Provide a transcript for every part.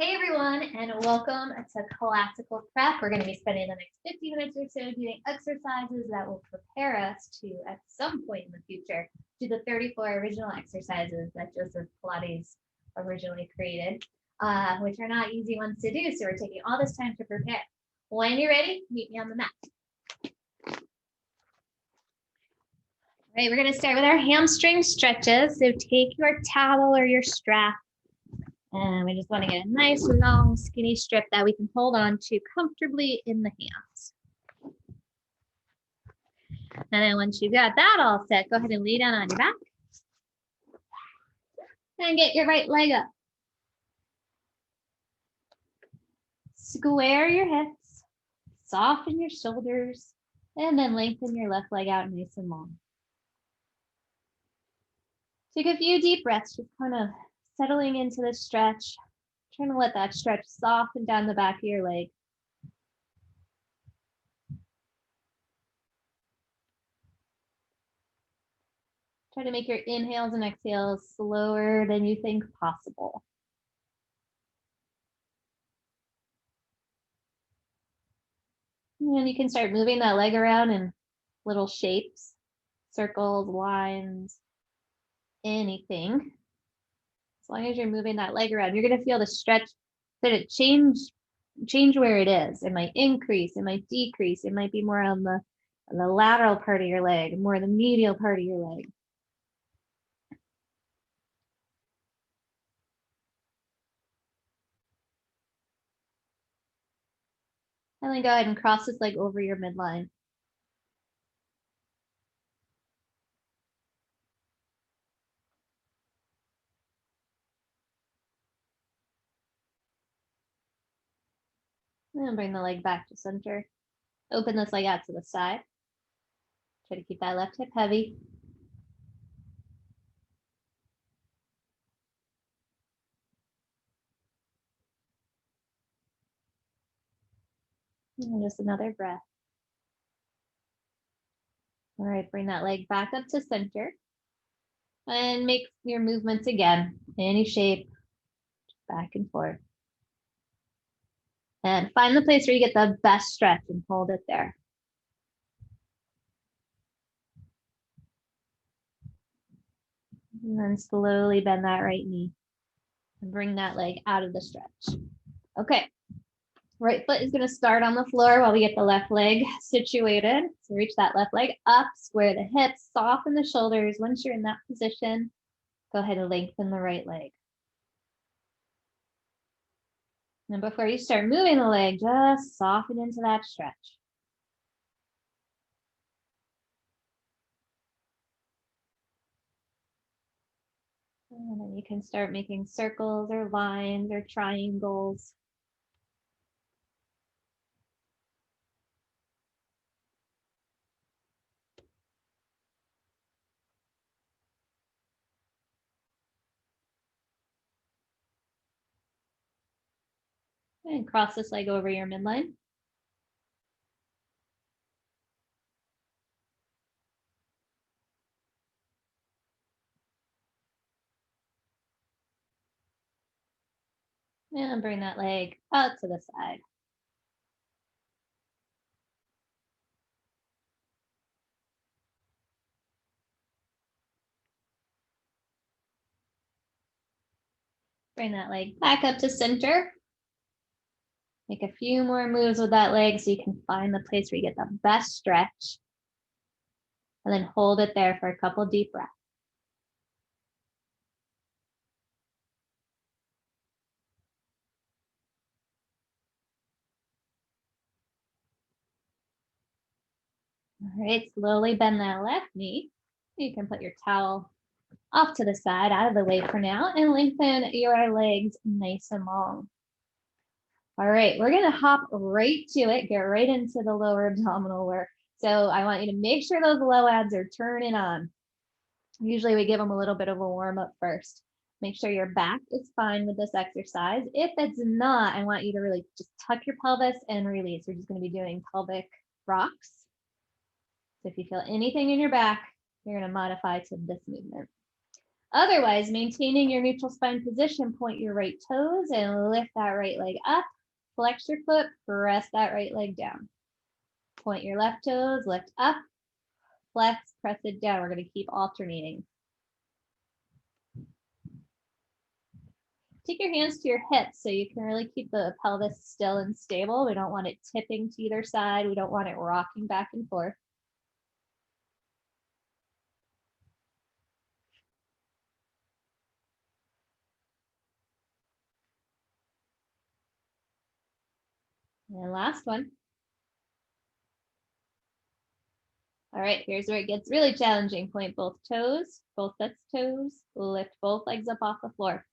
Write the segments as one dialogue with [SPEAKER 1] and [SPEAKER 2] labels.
[SPEAKER 1] Hey everyone, and welcome to Classical Prep. We're going to be spending the next 50 minutes or so doing exercises that will prepare us to, at some point in the future, do the 34 original exercises that Joseph Pilates originally created, which are not easy ones to do. So we're taking all this time to prepare. When you're ready, meet me on the mat. All right, we're going to start with our hamstring stretches. So take your towel or your strap. And we just want to get a nice, long, skinny strip that we can hold on to comfortably in the hands. And then once you've got that all set, go ahead and lay down on your back. And get your right leg up. Square your hips, soften your shoulders, and then lengthen your left leg out nice and long. Take a few deep breaths, just kind of settling into the stretch. Trying to let that stretch soften down the back of your leg. Try to make your inhales and exhales slower than you think possible. And you can start moving that leg around in little shapes, circles, lines, anything. As long as you're moving that leg around, you're going to feel the stretch that it change where it is. It might increase, it might decrease, it might be more on the lateral part of your leg, more the medial part of your leg. And then go ahead and cross this leg over your midline. And bring the leg back to center. Open this leg out to the side. Try to keep that left hip heavy. And just another breath. All right, bring that leg back up to center. And make your movements again, any shape, back and forth. And find the place where you get the best stretch and hold it there. And then slowly bend that right knee and bring that leg out of the stretch. Okay, right foot is going to start on the floor while we get the left leg situated. So reach that left leg up, square the hips, soften the shoulders. Once you're in that position, go ahead and lengthen the right leg. And before you start moving the leg, just soften into that stretch. And then you can start making circles or lines or triangles. And cross this leg over your midline. And bring that leg out to the side. Bring that leg back up to center. Make a few more moves with that leg so you can find the place where you get the best stretch. And then hold it there for a couple deep breaths. All right, slowly bend that left knee. You can put your towel off to the side, out of the way for now, and lengthen your legs nice and long. All right, we're gonna hop right to it, get right into the lower abdominal work. So I want you to make sure those low abs are turning on. Usually we give them a little bit of a warm up first. Make sure your back is fine with this exercise. If it's not, I want you to really just tuck your pelvis and release. We're just gonna be doing pelvic rocks. So if you feel anything in your back, you're gonna modify to this movement. Otherwise, maintaining your neutral spine position, point your right toes and lift that right leg up. Flex your foot, press that right leg down. Point your left toes, lift up, flex, press it down. We're going to keep alternating. Take your hands to your hips so you can really keep the pelvis still and stable. We don't want it tipping to either side. We don't want it rocking back and forth. And last one. All right, here's where it gets really challenging. Point both toes, both sets toes, lift both legs up off the floor.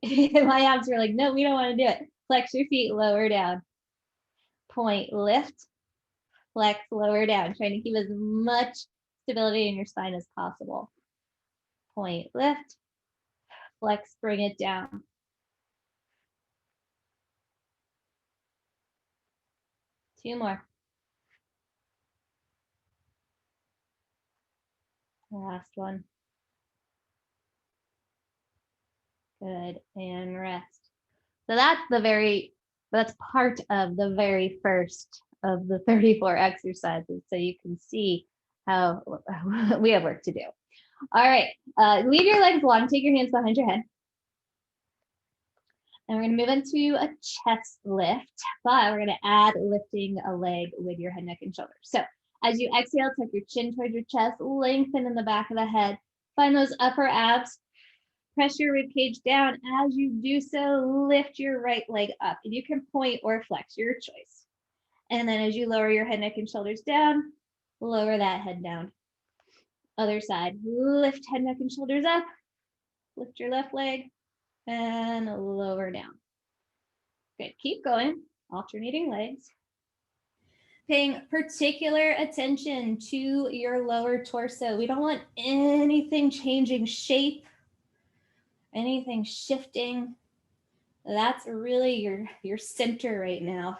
[SPEAKER 1] My abs were like, no, we don't want to do it. Flex your feet, lower down. Point, lift, flex, lower down. Trying to keep as much stability in your spine as possible. Point, lift, flex, bring it down. Two more. Last one. Good, and rest. So that's part of the very first of the 34 exercises. So you can see how we have work to do. All right, leave your legs long, take your hands behind your head. And we're gonna move into a chest lift, but we're gonna add lifting a leg with your head, neck, and shoulders. So as you exhale, tuck your chin towards your chest, lengthen in the back of the head, find those upper abs, press your rib cage down. As you do so, lift your right leg up, and you can point or flex, your choice. And then as you lower your head, neck, and shoulders down, lower that head down. Other side, lift head, neck, and shoulders up, lift your left leg, and lower down. Good, keep going, alternating legs. Paying particular attention to your lower torso. We don't want anything changing shape, anything shifting. That's really your center right now.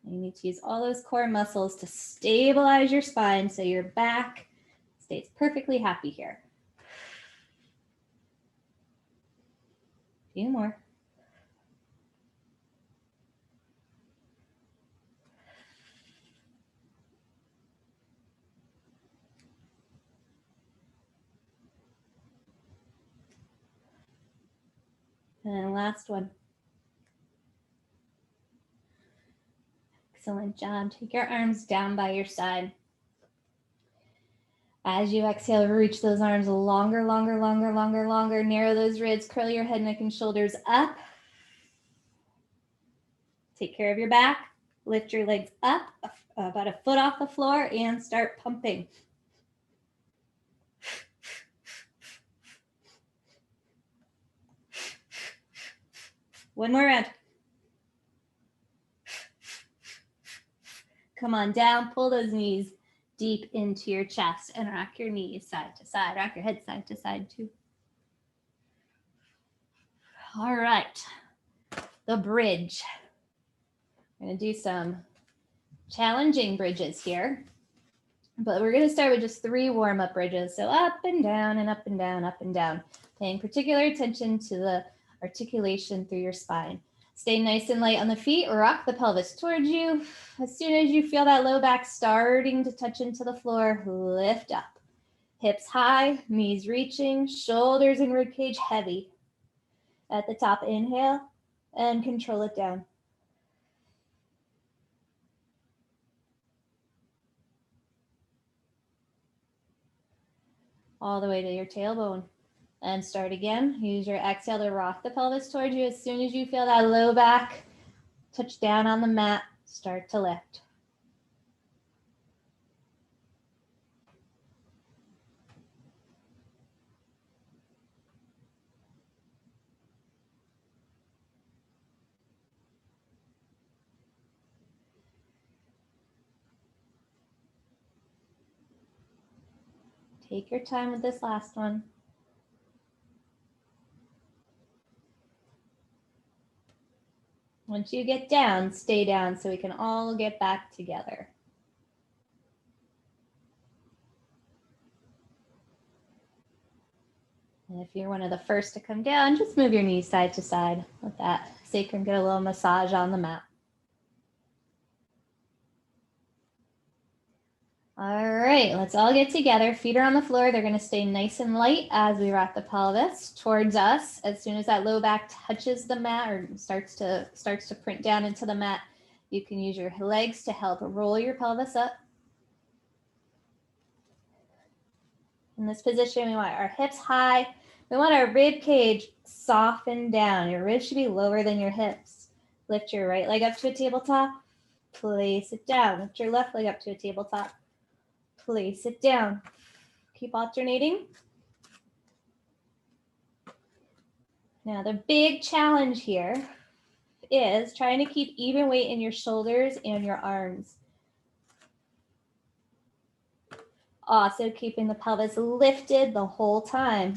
[SPEAKER 1] You need to use all those core muscles to stabilize your spine so your back stays perfectly happy here. A few more. And last one. Excellent job. Take your arms down by your side. As you exhale, reach those arms longer, longer, longer, longer, longer. Narrow those ribs, curl your head, neck, and shoulders up. Take care of your back. Lift your legs up about a foot off the floor and start pumping. One more round. Come on down, pull those knees deep into your chest and rock your knees side to side, rock your head side to side too. All right, the bridge. We're gonna do some challenging bridges here, but we're gonna start with just 3 warm-up bridges. So up and down and up and down, up and down, paying particular attention to the articulation through your spine. Stay nice and light on the feet, rock the pelvis towards you. As soon as you feel that low back starting to touch into the floor, lift up. Hips high, knees reaching, shoulders and ribcage heavy. At the top, inhale and control it down. All the way to your tailbone. And start again. Use your exhale to rock the pelvis towards you. As soon as you feel that low back touch down on the mat, start to lift. Take your time with this last one. Once you get down, stay down so we can all get back together. And if you're one of the first to come down, just move your knees side to side. Let that sacrum get a little massage on the mat. All right, let's all get together. Feet are on the floor. They're going to stay nice and light as we rock the pelvis towards us. As soon as that low back touches the mat or starts to print down into the mat, you can use your legs to help roll your pelvis up. In this position, we want our hips high. We want our rib cage softened down. Your ribs should be lower than your hips. Lift your right leg up to a tabletop. Place it down. Lift your left leg up to a tabletop. Place it down. Keep alternating. Now, the big challenge here is trying to keep even weight in your shoulders and your arms. Also keeping the pelvis lifted the whole time.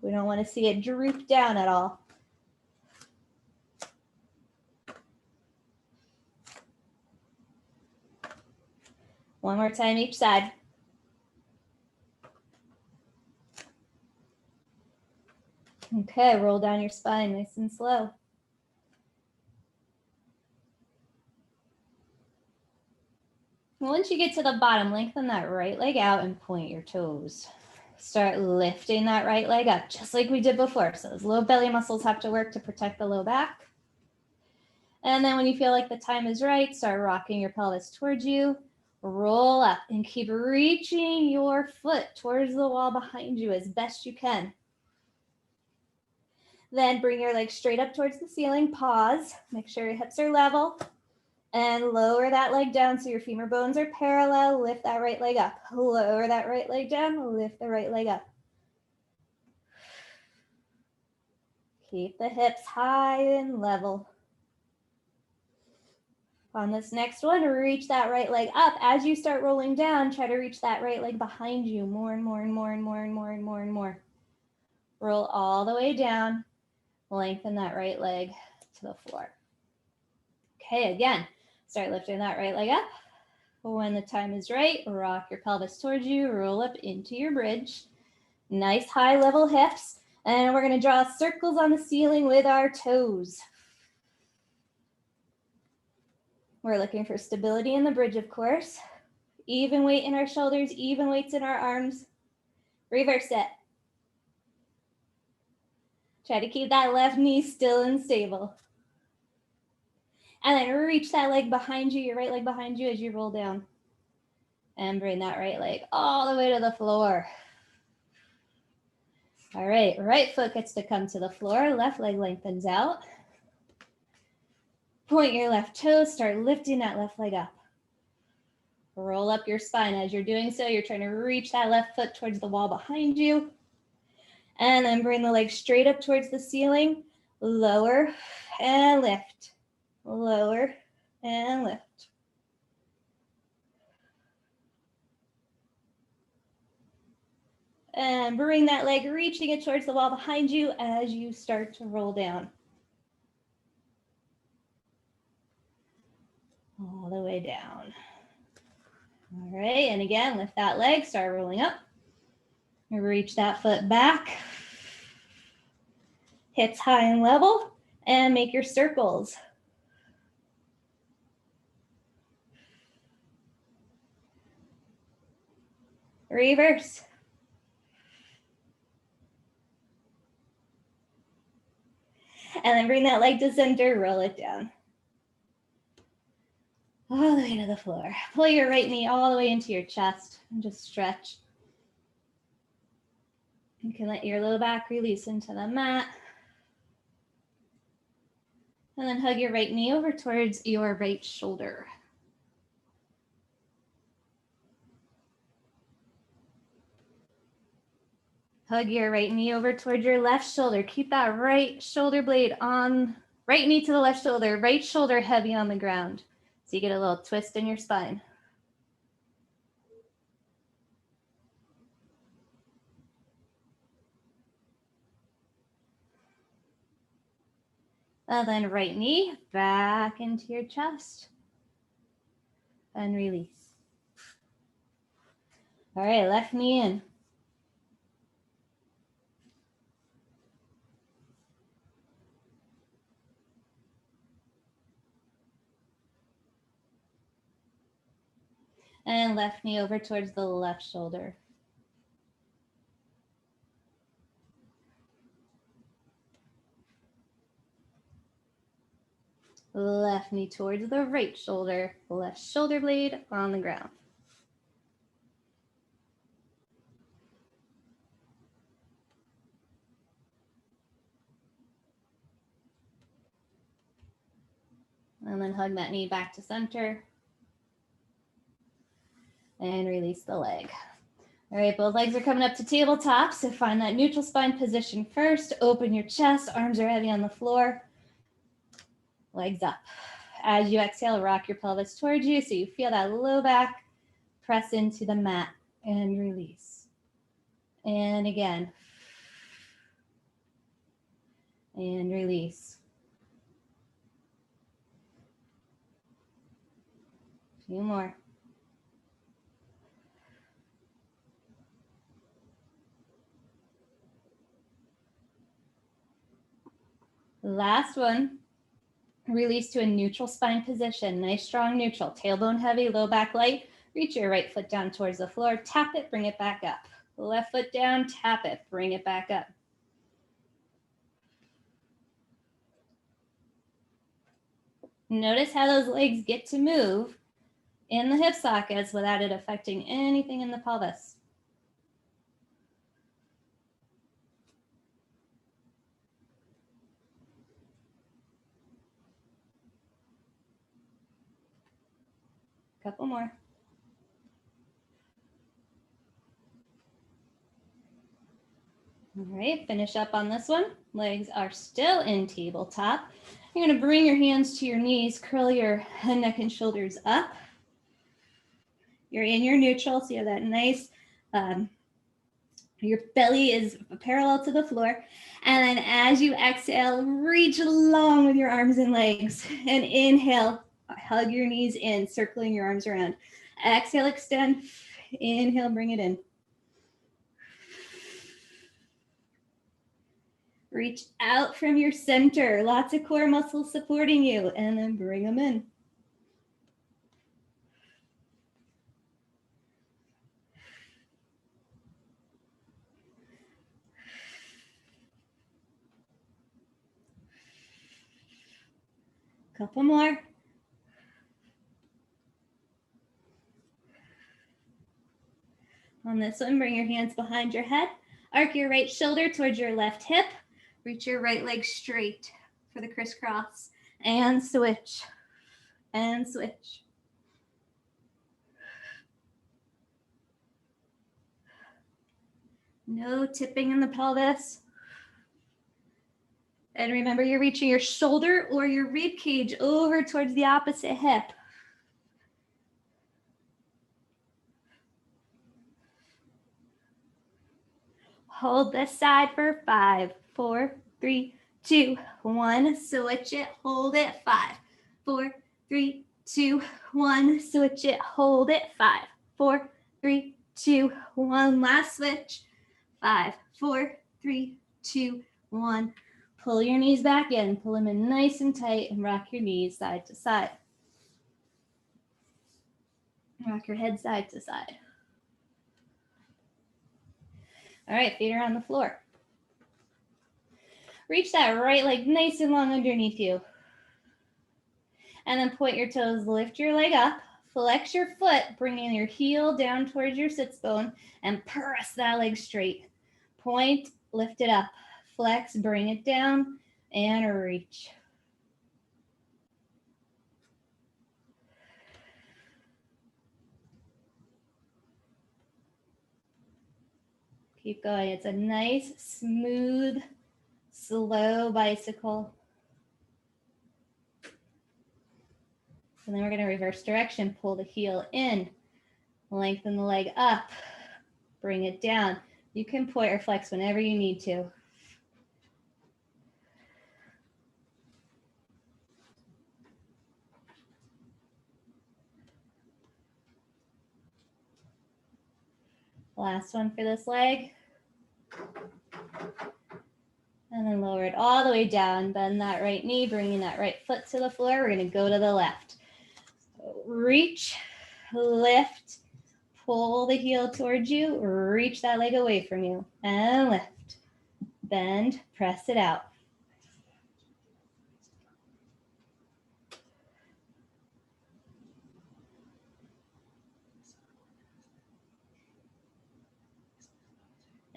[SPEAKER 1] We don't want to see it droop down at all. One more time each side. Okay, roll down your spine nice and slow. Once you get to the bottom, lengthen that right leg out and point your toes. Start lifting that right leg up, just like we did before. So those low belly muscles have to work to protect the low back. And then when you feel like the time is right, start rocking your pelvis towards you. Roll up and keep reaching your foot towards the wall behind you as best you can. Then bring your legs straight up towards the ceiling. Pause. Make sure your hips are level. And lower that leg down so your femur bones are parallel. Lift that right leg up. Lower that right leg down. Lift the right leg up. Keep the hips high and level. On this next one, reach that right leg up. As you start rolling down, try to reach that right leg behind you more and more and more and more and more and more and more. Roll all the way down. Lengthen that right leg to the floor. Okay, again, start lifting that right leg up. When the time is right, rock your pelvis towards you, roll up into your bridge. Nice high level hips. And we're going to draw circles on the ceiling with our toes. We're looking for stability in the bridge, of course. Even weight in our shoulders, even weights in our arms. Reverse it. Try to keep that left knee still and stable. And then reach that leg behind you, your right leg behind you as you roll down. And bring that right leg all the way to the floor. All right, right foot gets to come to the floor. Left leg lengthens out. Point your left toes, start lifting that left leg up. Roll up your spine. As you're doing so, you're trying to reach that left foot towards the wall behind you. And then bring the leg straight up towards the ceiling. Lower and lift. Lower and lift. And bring that leg, reaching it towards the wall behind you as you start to roll down. All the way down. All right, and again, lift that leg, start rolling up. Reach that foot back. Hips high and level, and make your circles. Reverse. And then bring that leg to center, roll it down. All the way to the floor. Pull your right knee all the way into your chest and just stretch. You can let your low back release into the mat. And then hug your right knee over towards your right shoulder. Hug your right knee over towards your left shoulder. Keep that right shoulder blade on, right knee to the left shoulder, right shoulder heavy on the ground. So you get a little twist in your spine. And then right knee back into your chest. And release. All right, left knee in. And left knee over towards the left shoulder. Left knee towards the right shoulder, left shoulder blade on the ground. And then hug that knee back to center. And release the leg. All right, both legs are coming up to tabletop, so find that neutral spine position first. Open your chest, arms are heavy on the floor. Legs up. As you exhale, rock your pelvis towards you so you feel that low back. Press into the mat and release. And again. And release. A few more. Last one. Release to a neutral spine position. Nice, strong neutral. Tailbone heavy, low back light. Reach your right foot down towards the floor. Tap it, bring it back up. Left foot down, tap it, bring it back up. Notice how those legs get to move in the hip sockets without it affecting anything in the pelvis. Couple more. All right, finish up on this one. Legs are still in tabletop. You're going to bring your hands to your knees, curl your head, neck, and shoulders up. You're in your neutral, so you have that nice, your belly is parallel to the floor. And then as you exhale, reach long with your arms and legs. And inhale, hug your knees in, circling your arms around. Exhale, extend. Inhale, bring it in. Reach out from your center. Lots of core muscles supporting you. And then bring them in. Couple more. On this one, bring your hands behind your head. Arc your right shoulder towards your left hip. Reach your right leg straight for the crisscross. And switch. And switch. No tipping in the pelvis. And remember, you're reaching your shoulder or your rib cage over towards the opposite hip. Hold this side for 5, 4, 3, 2, 1. Switch it, hold it. 5, 4, 3, 2, 1. Switch it, hold it. 5, 4, 3, 2, 1. Last switch. 5, 4, 3, 2, 1. Pull your knees back in. Pull them in nice and tight and rock your knees side to side. Rock your head side to side. All right, feet are on the floor. Reach that right leg nice and long underneath you. And then point your toes, lift your leg up, flex your foot, bringing your heel down towards your sits bone, and press that leg straight. Point, lift it up, flex, bring it down, and reach. Keep going. It's a nice, smooth, slow bicycle. And then we're going to reverse direction. Pull the heel in. Lengthen the leg up. Bring it down. You can point or flex whenever you need to. Last one for this leg. And then lower it all the way down. Bend that right knee, bringing that right foot to the floor. We're going to go to the left. So reach lift, pull the heel towards you, reach that leg away from you, and lift, bend, press it out.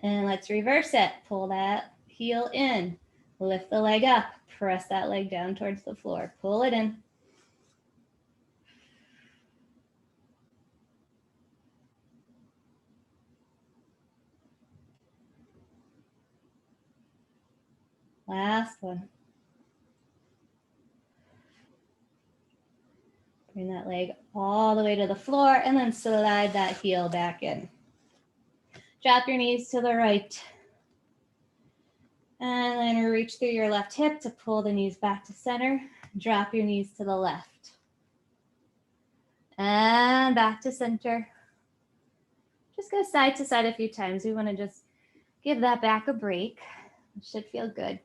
[SPEAKER 1] And let's reverse it. Pull that heel in, lift the leg up, press that leg down towards the floor, pull it in. Last one. Bring that leg all the way to the floor and then slide that heel back in. Drop your knees to the right. And then reach through your left hip to pull the knees back to center. Drop your knees to the left. And back to center. Just go side to side a few times. We want to just give that back a break. It should feel good.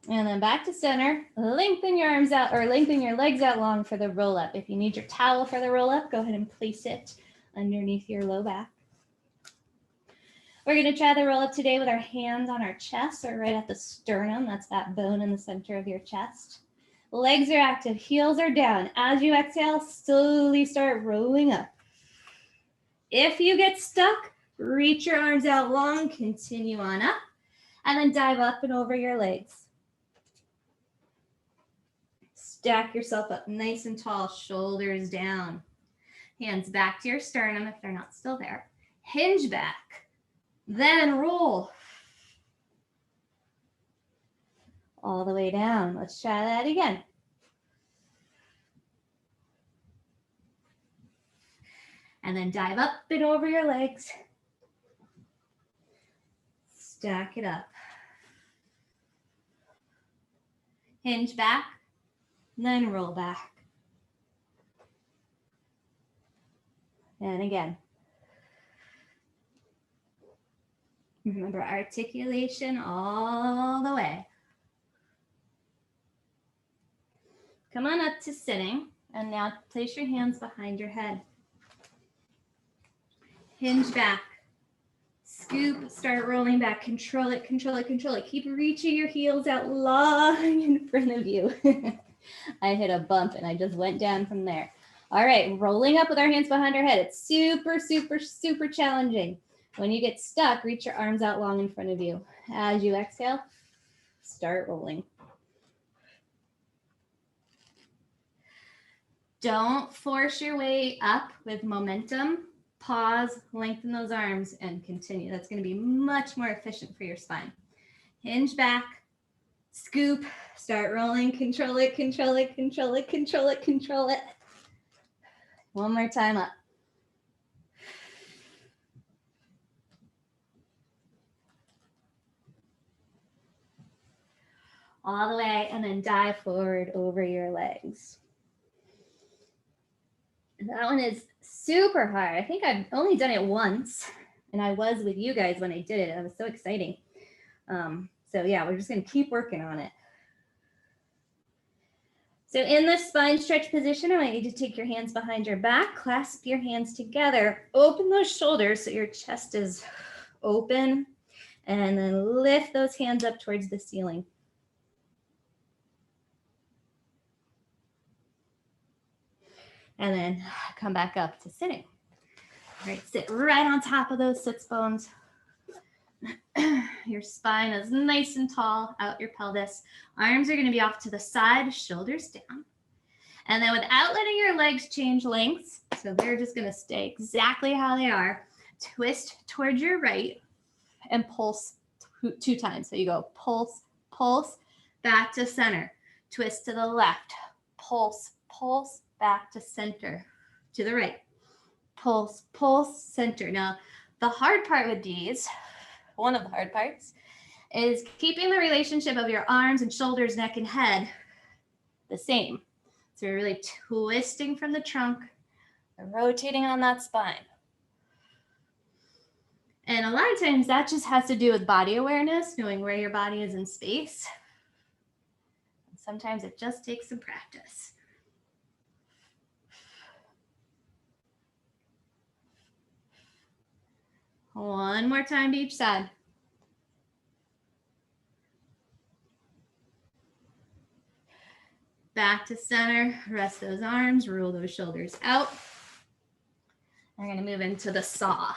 [SPEAKER 1] And then back to center. Lengthen your arms out or lengthen your legs out long for the roll up. If you need your towel for the roll up, go ahead and place it underneath your low back. We're going to try the roll up today with our hands on our chest or right at the sternum. That's that bone in the center of your chest. Legs are active, heels are down. As you exhale, slowly start rolling up. If you get stuck, reach your arms out long, continue on up, and then dive up and over your legs. Stack yourself up nice and tall, shoulders down. Hands back to your sternum if they're not still there. Hinge back, then roll. All the way down. Let's try that again. And then dive up and over your legs. Stack it up. Hinge back, then roll back. And again. Remember articulation all the way. Come on up to sitting, and now place your hands behind your head. Hinge back. Scoop, start rolling back. Control it, control it, control it. Keep reaching your heels out long in front of you. I hit a bump and I just went down from there. All right, rolling up with our hands behind our head. It's super, super, super challenging. When you get stuck, reach your arms out long in front of you. As you exhale, start rolling. Don't force your way up with momentum. Pause, lengthen those arms, and continue. That's going to be much more efficient for your spine. Hinge back, scoop, start rolling, control it, control it, control it, control it, control it. One more time up. All the way, and then dive forward over your legs. That one is super hard. I think I've only done it once, and I was with you guys when I did it. It was so exciting. So yeah, we're just going to keep working on it. So in the spine stretch position, I want you to take your hands behind your back, clasp your hands together, open those shoulders so your chest is open, and then lift those hands up towards the ceiling. And then come back up to sitting. All right, sit right on top of those sits bones. Your spine is nice and tall, out your pelvis. Arms are going to be off to the side, shoulders down. And then without letting your legs change lengths, so they're just going to stay exactly how they are, twist towards your right and pulse two times. So you go pulse, pulse, back to center. Twist to the left, pulse, pulse, back to center, to the right. Pulse, pulse, center. Now, the hard part with these, one of the hard parts, is keeping the relationship of your arms and shoulders, neck, and head the same. So you're really twisting from the trunk and rotating on that spine. And a lot of times that just has to do with body awareness, knowing where your body is in space.
[SPEAKER 2] Sometimes it just takes some practice. One more time to each side. Back to center, rest those arms, roll those shoulders out. We're gonna move into the saw.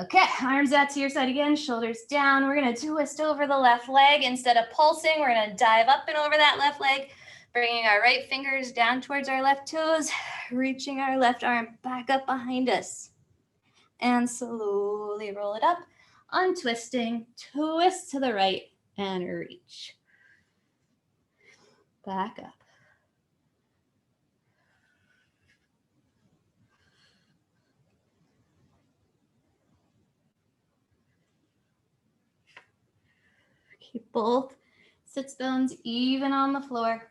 [SPEAKER 2] Okay, arms out to your side again, shoulders down. We're gonna twist over the left leg. Instead of pulsing, we're gonna dive up and over that left leg, bringing our right fingers down towards our left toes, reaching our left arm back up behind us. And slowly roll it up, untwisting, twist to the right, and reach. Back up. Keep both sits bones even on the floor.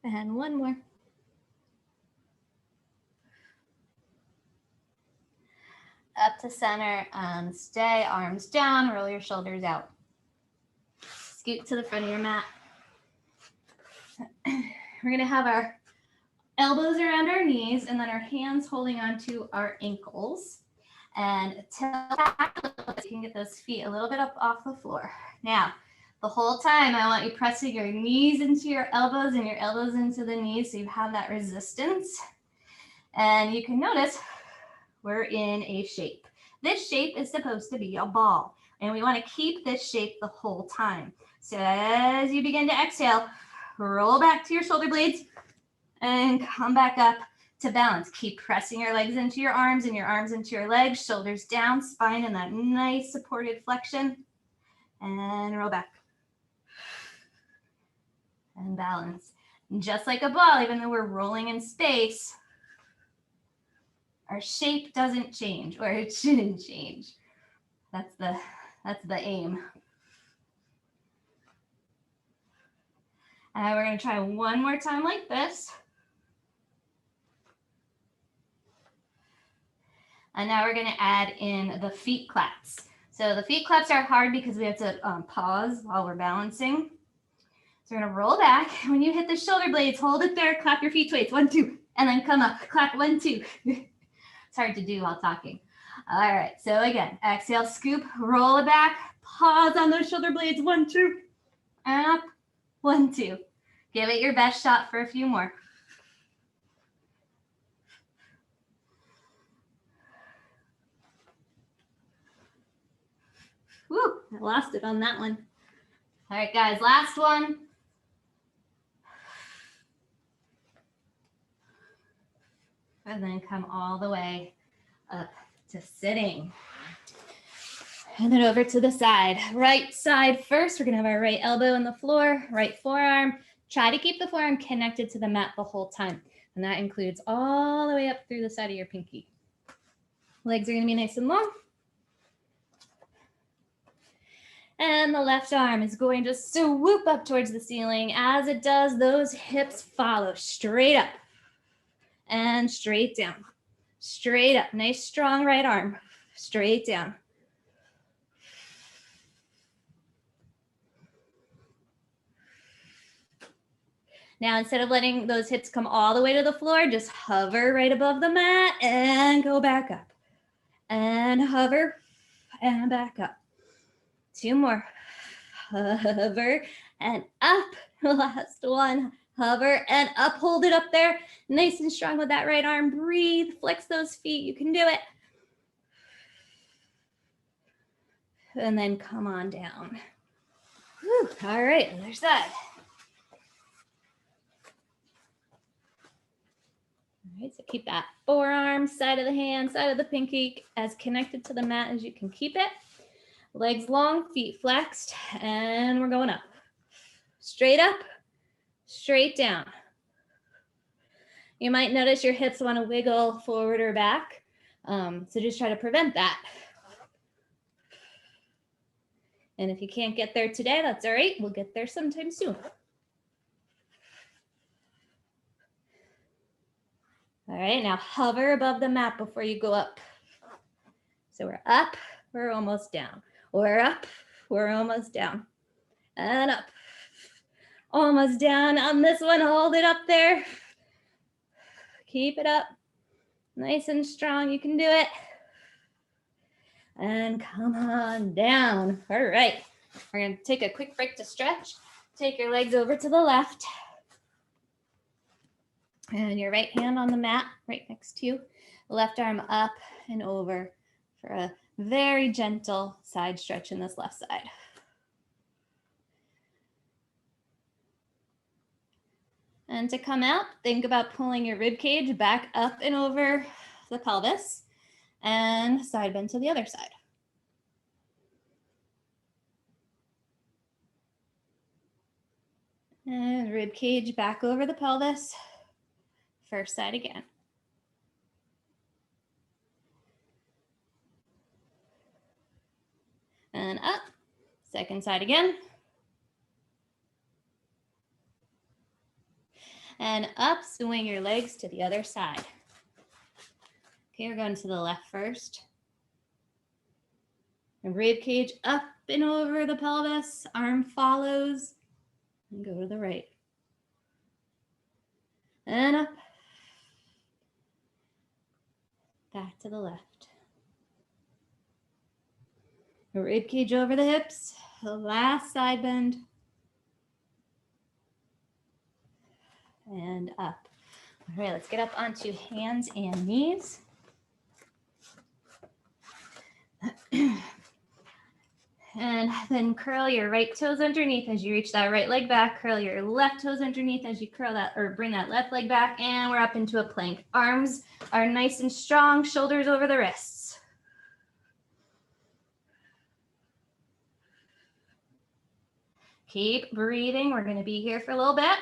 [SPEAKER 2] And one more. Up to center and stay, arms down, roll your shoulders out. Scoot to the front of your mat. We're gonna have our elbows around our knees and then our hands holding onto our ankles. And tilt back a little bit so you can get those feet a little bit up off the floor. Now, the whole time I want you pressing your knees into your elbows and your elbows into the knees so you have that resistance. And you can notice we're in a shape. This shape is supposed to be a ball, and we want to keep this shape the whole time. So as you begin to exhale, roll back to your shoulder blades and come back up to balance. Keep pressing your legs into your arms and your arms into your legs, shoulders down, spine in that nice supported flexion, and roll back. And balance. And just like a ball, even though we're rolling in space, our shape doesn't change, or it shouldn't change. That's the aim. And we're going to try one more time like this. And now we're going to add in the feet claps. So the feet claps are hard because we have to pause while we're balancing. So we're going to roll back. When you hit the shoulder blades, hold it there, clap your feet twice, 1, 2, and then come up, clap 1, 2. It's hard to do while talking. All right, so again, exhale, scoop, roll it back, pause on those shoulder blades, 1, 2, and up, 1, 2. Give it your best shot for a few more. Woo, I lost it on that one. All right, guys, last one. And then come all the way up to sitting. And then over to the side. Right side first. We're going to have our right elbow on the floor, right forearm. Try to keep the forearm connected to the mat the whole time. And that includes all the way up through the side of your pinky. Legs are going to be nice and long. And the left arm is going to swoop up towards the ceiling. As it does, those hips follow straight up and straight down. Straight up. Nice, strong right arm. Straight down. Now, instead of letting those hips come all the way to the floor, just hover right above the mat and go back up. And hover and back up. 2 more. Hover and up. Last one. Hover and up. Hold it up there. Nice and strong with that right arm. Breathe. Flex those feet. You can do it. And then come on down. Whew. All right, other side. All right, so keep that forearm, side of the hand, side of the pinky as connected to the mat as you can keep it. Legs long, feet flexed, and we're going up. Straight up, straight down. You might notice your hips want to wiggle forward or back, so just try to prevent that. And if you can't get there today, that's all right. We'll get there sometime soon. All All right, now hover above the mat before you go up. So we're up, we're almost down. We're up, we're almost down. And up, almost down. On this one, hold it up there. Keep it up, nice and strong, you can do it. And come on down. All right, we're gonna take a quick break to stretch. Take your legs over to the left. And your right hand on the mat right next to you. Left arm up and over for a very gentle side stretch in this left side. And to come out, think about pulling your rib cage back up and over the pelvis and side bend to the other side. And rib cage back over the pelvis. First side again. And up, second side again. And up, swing your legs to the other side. Okay, we're going to the left first. And rib cage up and over the pelvis, arm follows, and go to the right. And up, back to the left. Rib cage over the hips, the last side bend. And up. All right, let's get up onto hands and knees. And then curl your right toes underneath as you reach that right leg back. Curl your left toes underneath as you curl that or bring that left leg back. And we're up into a plank. Arms are nice and strong, shoulders over the wrists. Keep breathing. We're going to be here for a little bit.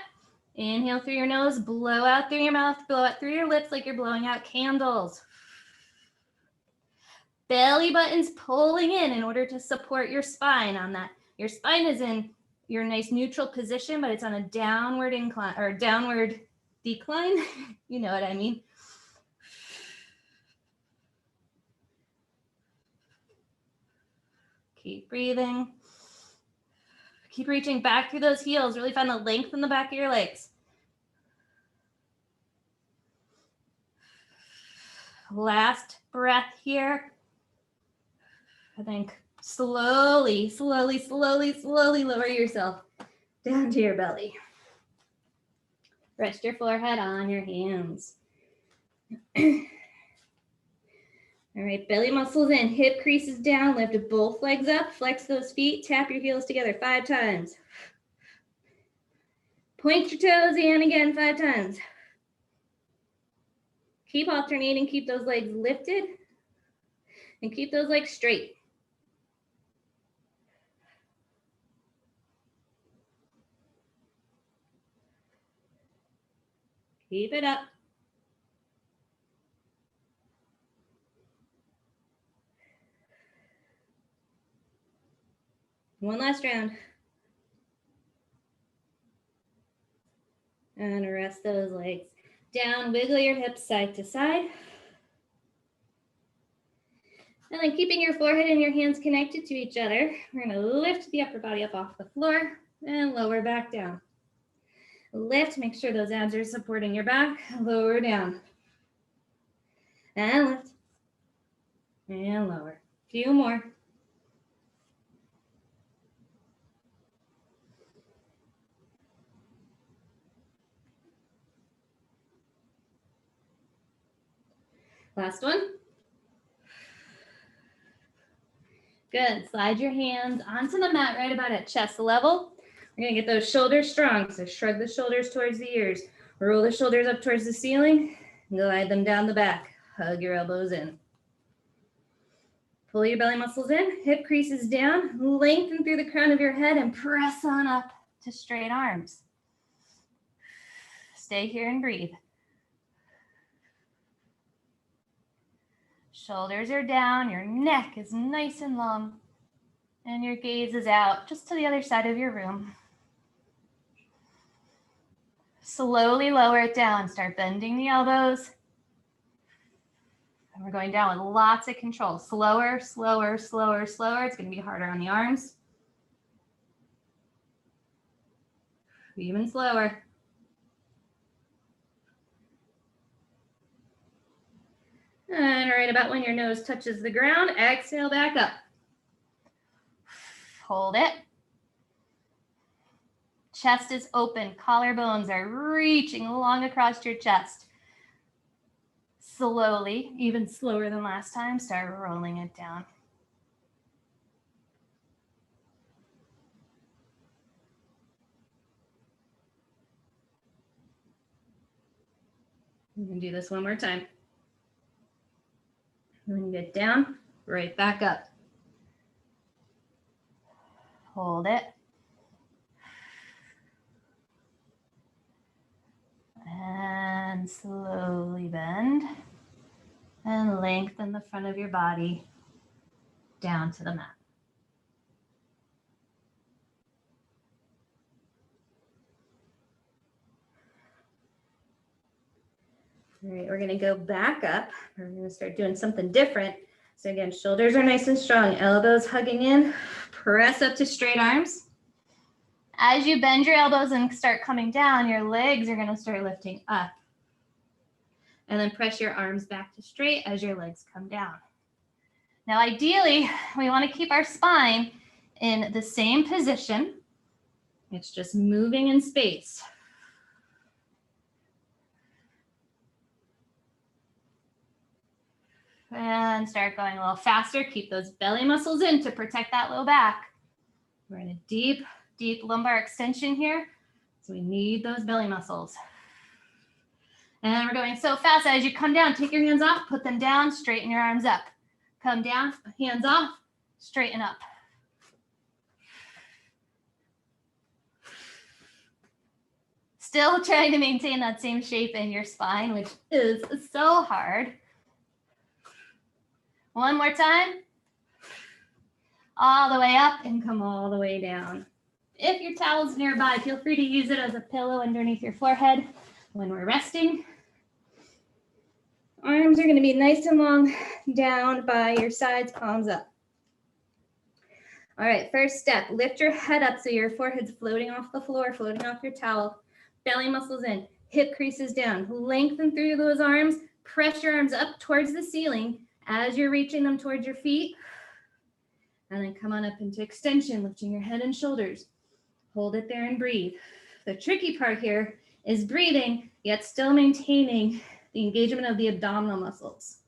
[SPEAKER 2] Inhale through your nose, blow out through your mouth, blow out through your lips like you're blowing out candles. Belly button's pulling in order to support your spine on that. Your spine is in your nice neutral position, but it's on a downward incline or downward decline. You know what I mean? Keep breathing. Keep reaching back through those heels. Really find the length in the back of your legs. Last breath here. I think slowly, slowly, slowly, slowly lower yourself down to your belly. Rest your forehead on your hands. All right, belly muscles in, hip creases down, lift both legs up, flex those feet, tap your heels together 5 times. Point your toes in again 5 times. Keep alternating, keep those legs lifted, and keep those legs straight. Keep it up. One last round. And rest those legs down. Wiggle your hips side to side. And then keeping your forehead and your hands connected to each other, we're going to lift the upper body up off the floor and lower back down. Lift, make sure those abs are supporting your back. Lower down. And lift. And lower. A few more. Last one. Good. Slide your hands onto the mat right about at chest level. We're going to get those shoulders strong. So shrug the shoulders towards the ears. Roll the shoulders up towards the ceiling. Glide them down the back. Hug your elbows in. Pull your belly muscles in. Hip creases down. Lengthen through the crown of your head and press on up to straight arms. Stay here and breathe. Shoulders are down, your neck is nice and long, and your gaze is out just to the other side of your room. Slowly lower it down. Start bending the elbows. We're going down with lots of control. Slower, slower, slower, slower. It's going to be harder on the arms. Even slower. And right about when your nose touches the ground, exhale back up. Hold it. Chest is open. Collarbones are reaching long across your chest. Slowly, even slower than last time, start rolling it down. You can do this one more time. When you get down, right back up. Hold it. And slowly bend and lengthen the front of your body down to the mat. All right, we're gonna go back up. We're gonna start doing something different. So again, shoulders are nice and strong, elbows hugging in, press up to straight arms. As you bend your elbows and start coming down, your legs are gonna start lifting up. And then press your arms back to straight as your legs come down. Now, ideally, we wanna keep our spine in the same position. It's just moving in space. And start going a little faster. Keep those belly muscles in to protect that low back. We're in a deep, deep lumbar extension here. So we need those belly muscles. And we're going so fast. As you come down, take your hands off, put them down, straighten your arms up. Come down, hands off, straighten up. Still trying to maintain that same shape in your spine, which is so hard. One more time. All the way up and come all the way down. If your towel's nearby, feel free to use it as a pillow underneath your forehead when we're resting. Arms are going to be nice and long down by your sides, palms up. All right, first step, lift your head up so your forehead's floating off the floor, floating off your towel. Belly muscles in, hip creases down. Lengthen through those arms, press your arms up towards the ceiling as you're reaching them towards your feet. And then come on up into extension, lifting your head and shoulders. Hold it there and breathe. The tricky part here is breathing, yet still maintaining the engagement of the abdominal muscles.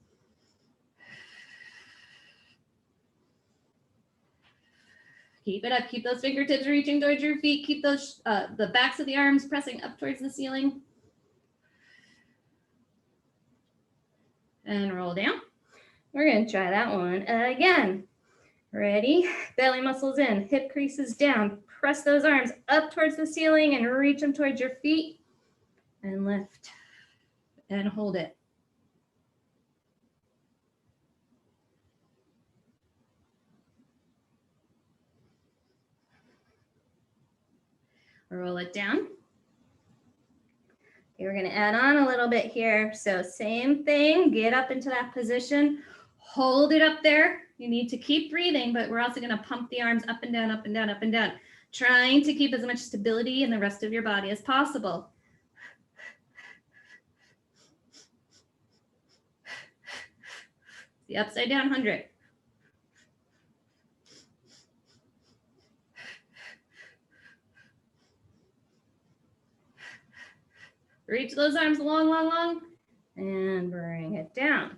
[SPEAKER 2] Keep it up. Keep those fingertips reaching towards your feet. Keep those the backs of the arms pressing up towards the ceiling. And roll down. We're going to try that one again. Ready? Belly muscles in, hip creases down. Press those arms up towards the ceiling and reach them towards your feet. And lift. And hold it. Roll it down. Okay, we're going to add on a little bit here. So same thing, get up into that position, hold it up there. You need to keep breathing, but we're also going to pump the arms up and down, up and down, up and down, trying to keep as much stability in the rest of your body as possible. The upside down 100. Reach those arms long, long, long, and bring it down.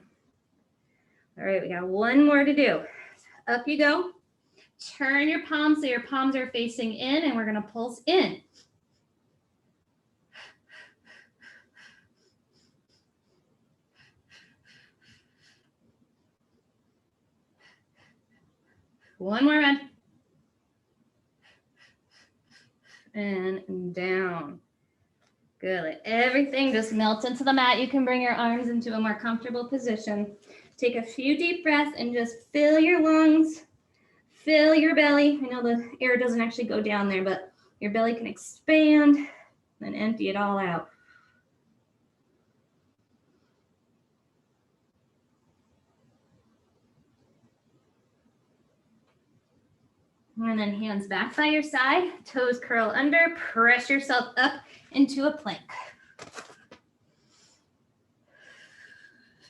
[SPEAKER 2] All right, we got one more to do. Up you go. Turn your palms so your palms are facing in, and we're going to pulse in. One more round. And down. Good. Let everything just melt into the mat. You can bring your arms into a more comfortable position. Take a few deep breaths and just fill your lungs, fill your belly. I know the air doesn't actually go down there, but your belly can expand and empty it all out. And then hands back by your side, toes curl under, press yourself up into a plank.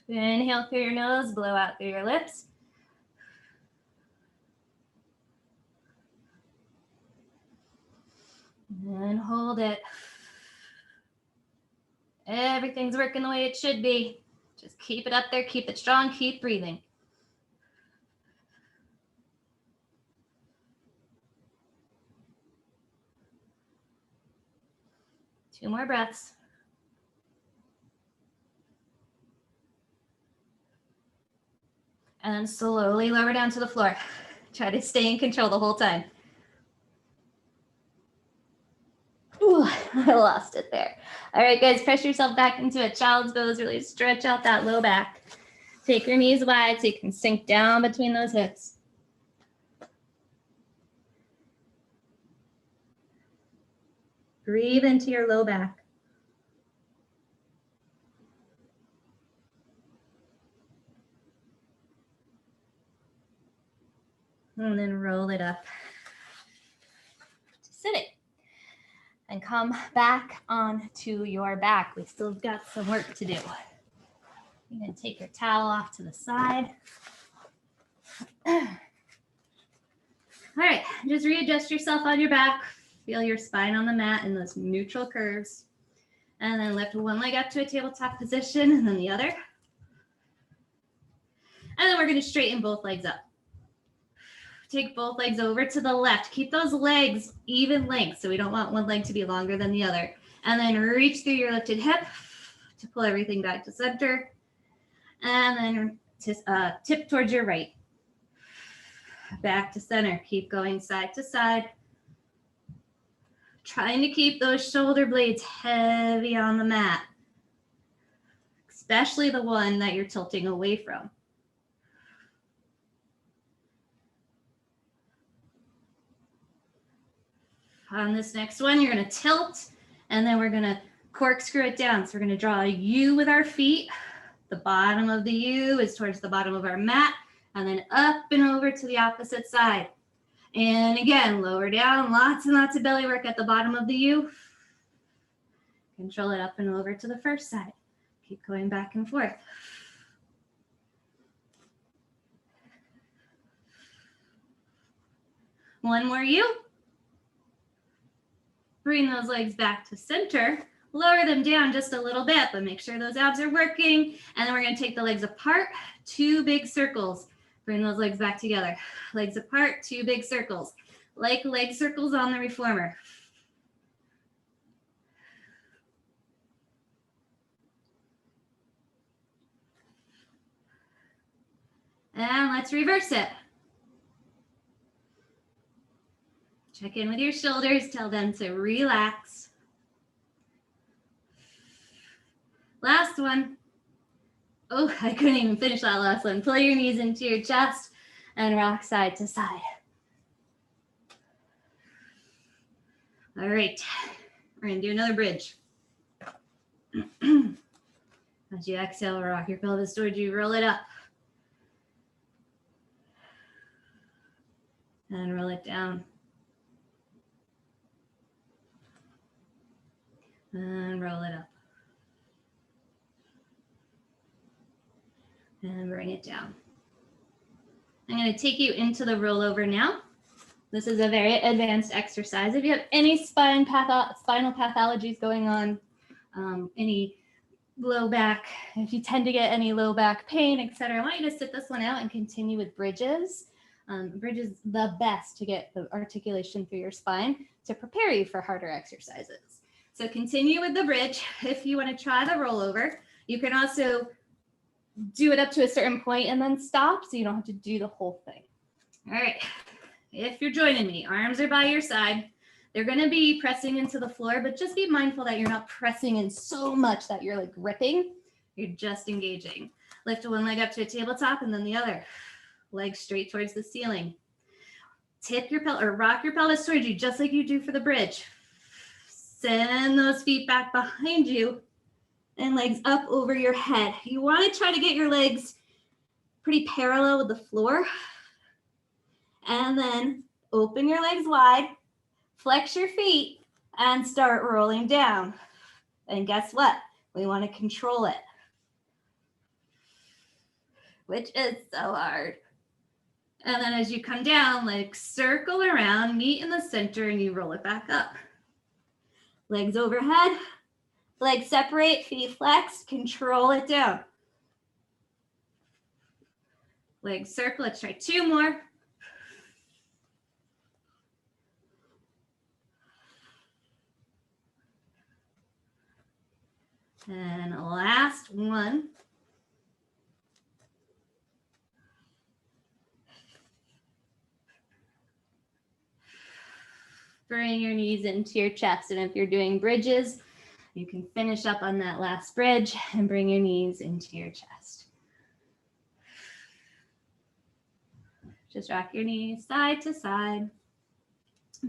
[SPEAKER 2] Inhale through your nose, blow out through your lips. And hold it. Everything's working the way it should be. Just keep it up there, keep it strong, keep breathing. Two more breaths. And then slowly lower down to the floor. Try to stay in control the whole time. Ooh, I lost it there. All right, guys, press yourself back into a child's pose. Really stretch out that low back. Take your knees wide so you can sink down between those hips. Breathe into your low back. And then roll it up to sitting. And come back onto your back. We still got some work to do. You're going to take your towel off to the side. All right, just readjust yourself on your back. Feel your spine on the mat in those neutral curves. And then lift one leg up to a tabletop position and then the other. And then we're going to straighten both legs up. Take both legs over to the left. Keep those legs even length, so we don't want one leg to be longer than the other. And then reach through your lifted hip to pull everything back to center. And then tip towards your right. Back to center. Keep going side to side. Trying to keep those shoulder blades heavy on the mat, especially the one that you're tilting away from. On this next one, you're going to tilt, and then we're going to corkscrew it down. So we're going to draw a U with our feet. The bottom of the U is towards the bottom of our mat, and then up and over to the opposite side. And again, lower down, lots and lots of belly work at the bottom of the U. Control it up and over to the first side. Keep going back and forth. One more U. Bring those legs back to center. Lower them down just a little bit, but make sure those abs are working. And then we're going to take the legs apart, 2 big circles. Bring those legs back together. Legs apart, 2 big circles. Like leg circles on the reformer. And let's reverse it. Check in with your shoulders, tell them to relax. Last one. Oh, I couldn't even finish that last one. Pull your knees into your chest and rock side to side. All right, we're gonna do another bridge. As you exhale, rock your pelvis towards you, roll it up. And roll it down. And roll it up. And bring it down. I'm going to take you into the rollover now. This is a very advanced exercise. If you have any spinal pathologies going on, any low back, if you tend to get any low back pain, etc., I want you to sit this one out and continue with bridges. Bridges the best to get the articulation through your spine to prepare you for harder exercises. So continue with the bridge. If you want to try the rollover, you can also do it up to a certain point and then stop so you don't have to do the whole thing. All right, if you're joining me, arms are by your side. They're going to be pressing into the floor, but just be mindful that you're not pressing in so much that you're like gripping. You're just engaging. Lift one leg up to a tabletop and then the other. Legs straight towards the ceiling. Tip your pelvis or rock your pelvis towards you just like you do for the bridge. Send those feet back behind you and legs up over your head. You want to try to get your legs pretty parallel with the floor. And then open your legs wide, flex your feet, and start rolling down. And guess what? We want to control it, which is so hard. And then as you come down, like circle around, meet in the center, and you roll it back up. Legs overhead, legs separate, feet flexed, control it down. Legs circle, let's try 2 more. And last one. Bring your knees into your chest. And if you're doing bridges, you can finish up on that last bridge and bring your knees into your chest. Just rock your knees side to side.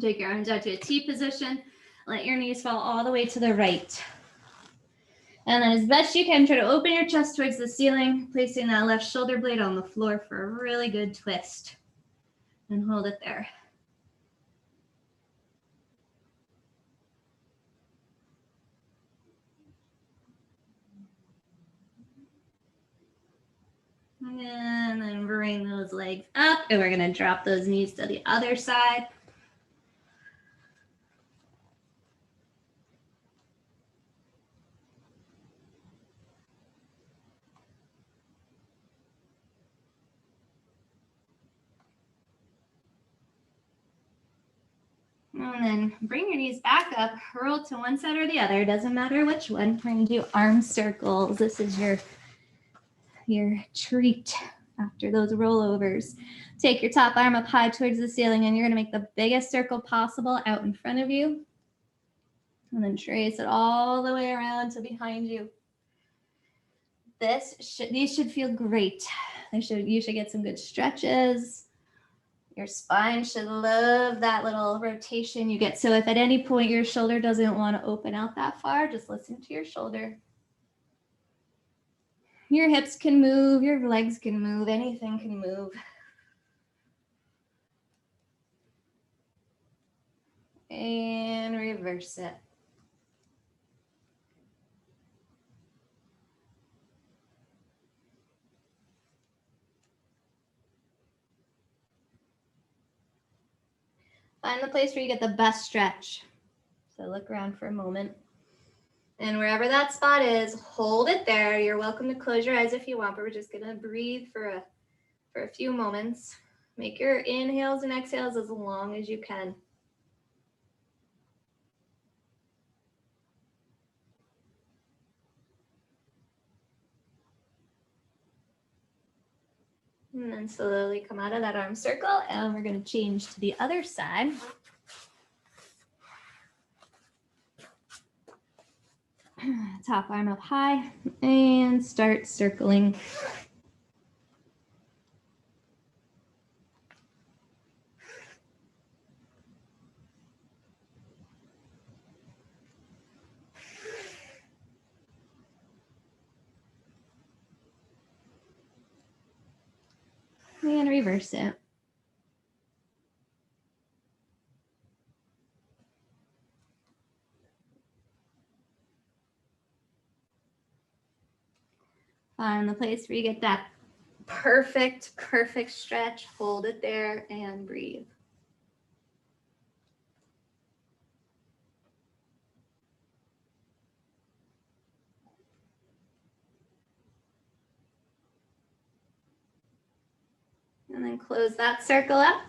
[SPEAKER 2] Take your arms out to a T position. Let your knees fall all the way to the right. And then as best you can, try to open your chest towards the ceiling, placing that left shoulder blade on the floor for a really good twist. And hold it there. And then bring those legs up, and we're gonna drop those knees to the other side. And then bring your knees back up, roll to one side or the other, doesn't matter which one. We're gonna do arm circles. This is your treat after those rollovers. Take your top arm up high towards the ceiling, and you're gonna make the biggest circle possible out in front of you. And then trace it all the way around to behind you. These should feel great. You should get some good stretches. Your spine should love that little rotation you get. So if at any point your shoulder doesn't want to open out that far, just listen to your shoulder. Your hips can move, your legs can move, anything can move. And reverse it. Find the place where you get the best stretch. So look around for a moment. And wherever that spot is, hold it there. You're welcome to close your eyes if you want, but we're just gonna breathe for a few moments. Make your inhales and exhales as long as you can. And then slowly come out of that arm circle, and we're gonna change to the other side. Top arm up high and start circling. And reverse it. Find the place where you get that perfect stretch. Hold it there and breathe. And then close that circle up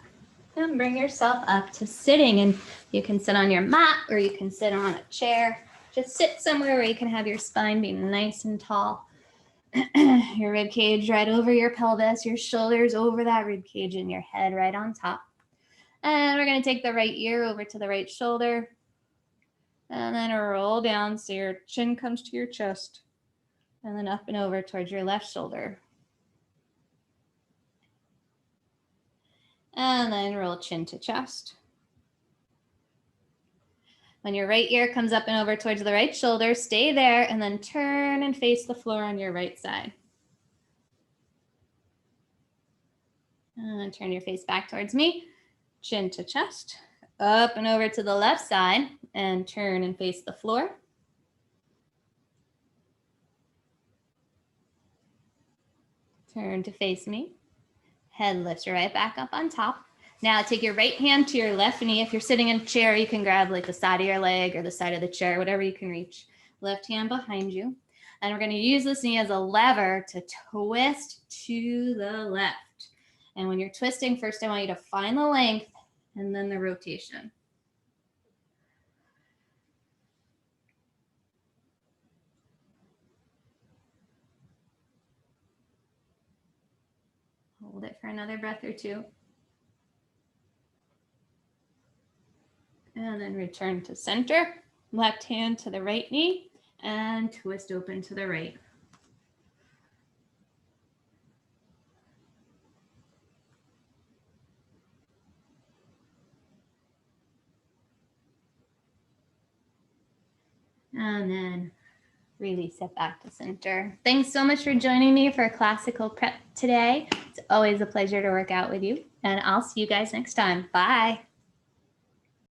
[SPEAKER 2] and bring yourself up to sitting. And you can sit on your mat or you can sit on a chair. Just sit somewhere where you can have your spine be nice and tall. Your rib cage right over your pelvis, your shoulders over that rib cage, and your head right on top. And we're going to take the right ear over to the right shoulder. And then roll down so your chin comes to your chest. And then up and over towards your left shoulder. And then roll chin to chest. When your right ear comes up and over towards the right shoulder, stay there and then turn and face the floor on your right side. And turn your face back towards me. chin to chest, up and over to the left side and turn and face the floor. Turn to face me. Head lifts right back up on top. Now take your right hand to your left knee. If you're sitting in a chair, you can grab like the side of your leg or the side of the chair, whatever you can reach. Left hand behind you. And we're going to use this knee as a lever to twist to the left. And when you're twisting, first I want you to find the length and then the rotation. Hold it for another breath or two. And then return to center. Left hand to the right knee and twist open to the right. And then release it back to center. Thanks so much for joining me for classical prep today. It's always a pleasure to work out with you, and I'll see you guys next time. Bye.